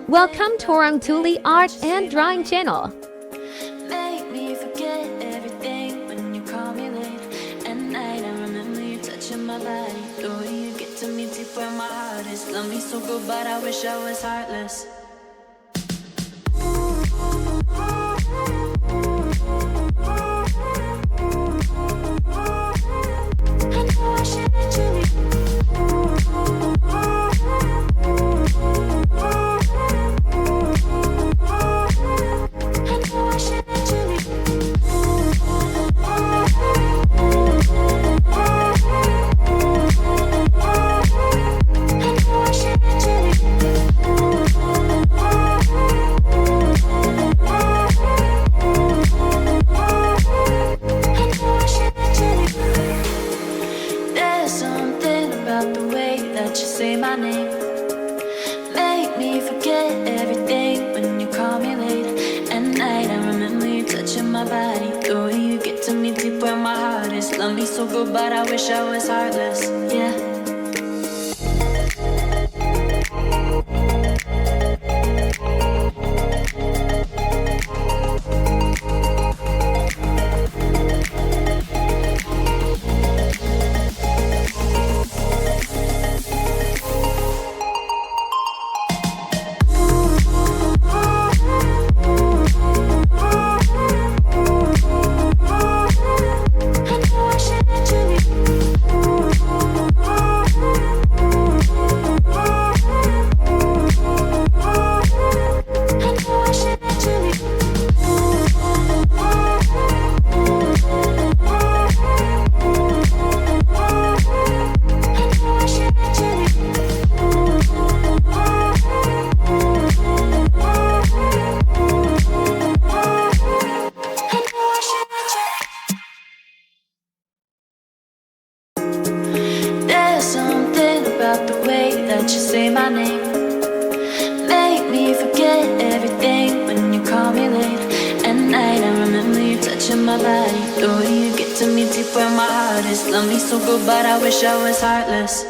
Welcome to our Tuli art and drawing channel. Make me forget everything when you call me late at night. I remember you touching my body. The way you get to me deep where my heart is. Love me so good, but I wish I was heartless. I know I should let you leave. Love me so good, but I wish I was heartless. Yeah. Love me so good, but I wish I was heartless.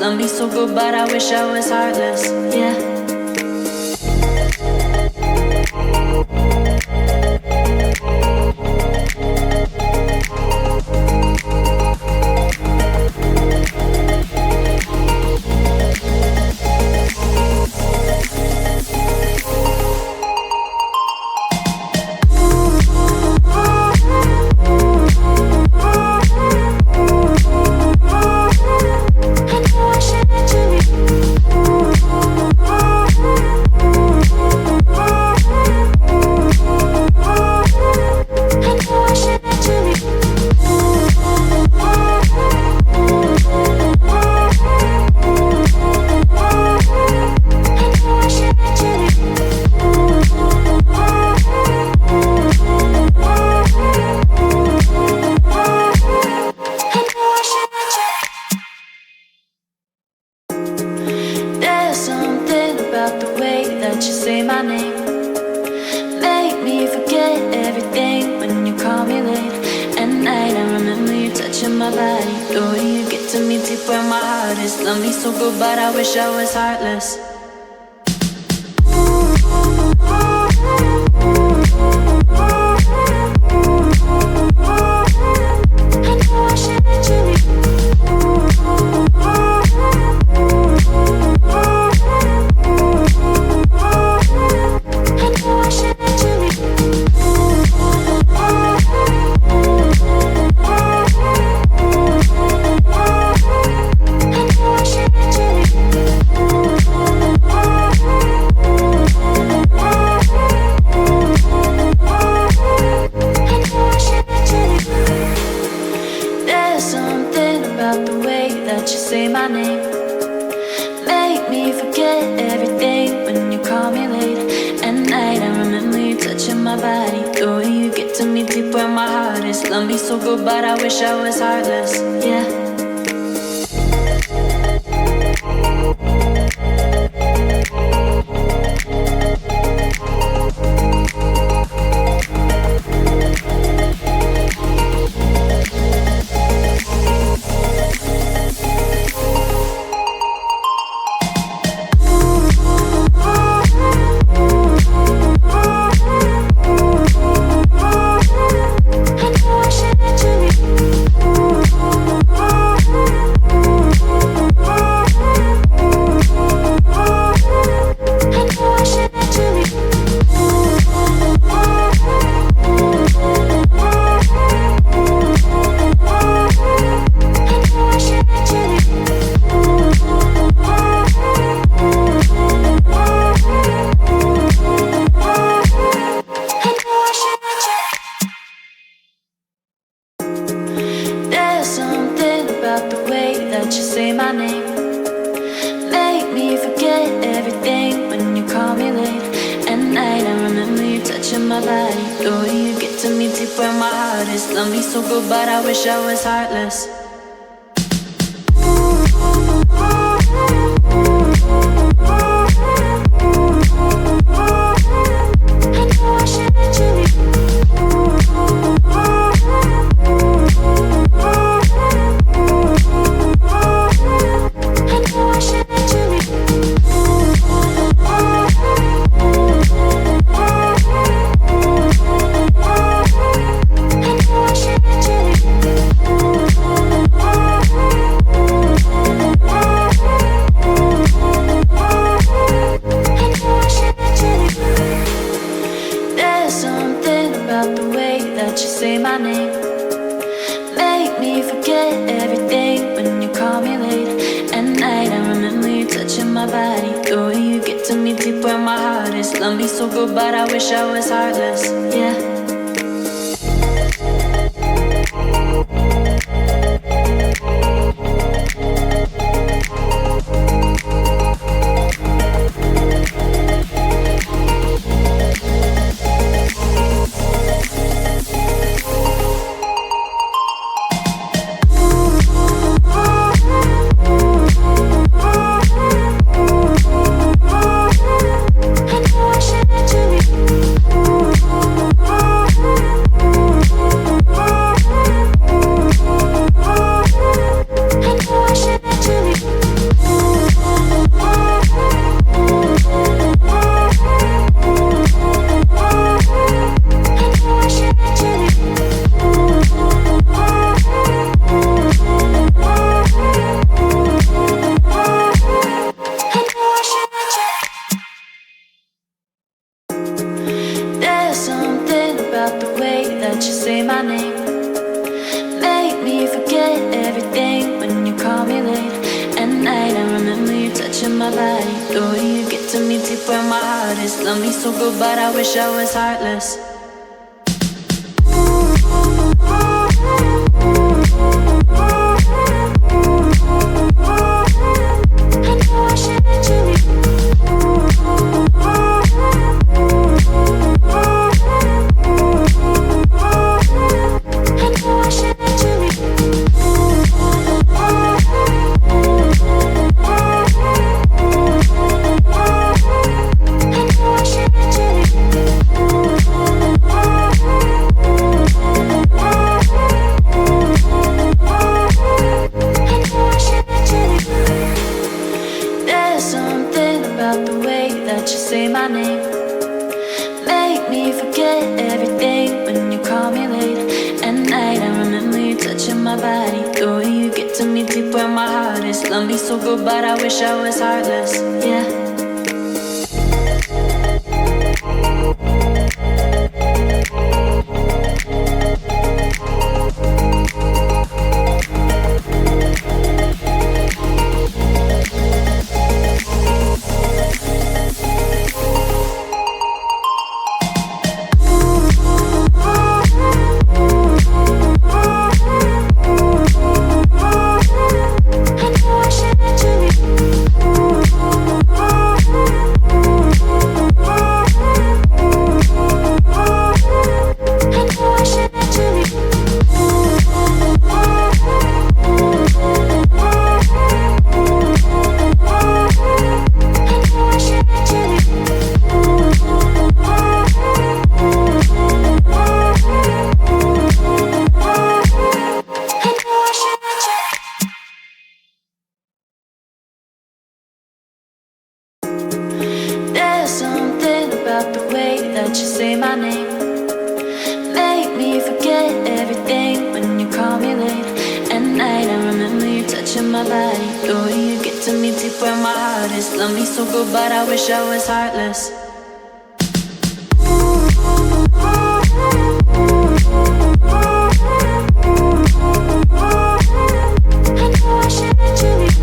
Love me so good, but I wish I was heartless. Yeah. Love me so good, but I wish I was heartless. say my name. Make me forget everything when you call me late at night. I remember you touching my body, the way you get to me deep where my heart is. Love me so good, but I wish I was heartless. Yeah. Love me so good, but I wish I was heartless. But I wish I was heartless, yeah. Love me so good, but I wish I was heartless. Love me so good, but I wish I was heartless, yeah. my body. The way you get to me deep where my heart is. Love me so good, but I wish I was heartless. I know I should let you leave.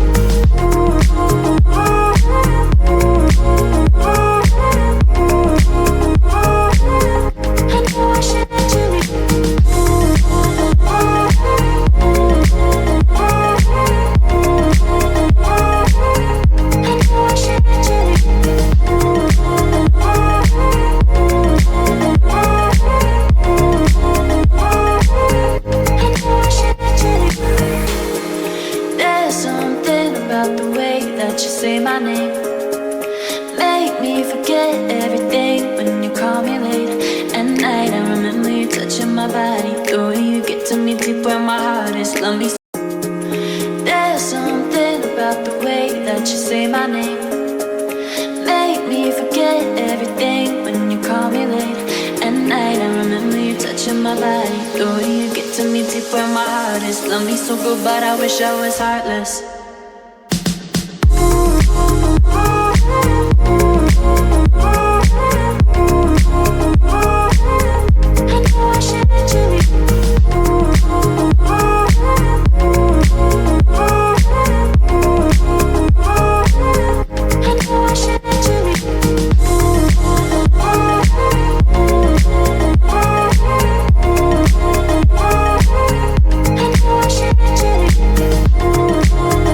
I know I should let you leave. There's something about the way that you say my name. Make me forget everything when you call me late at night. I remember you touching my body. The way you get to me deep where my heart is. Love me. There's something about the way that you say my name. Make me forget everything when you call me late at night. I remember you touching my body. The way you get to me deep where my heart is. Love me so good, but I wish I was heartless.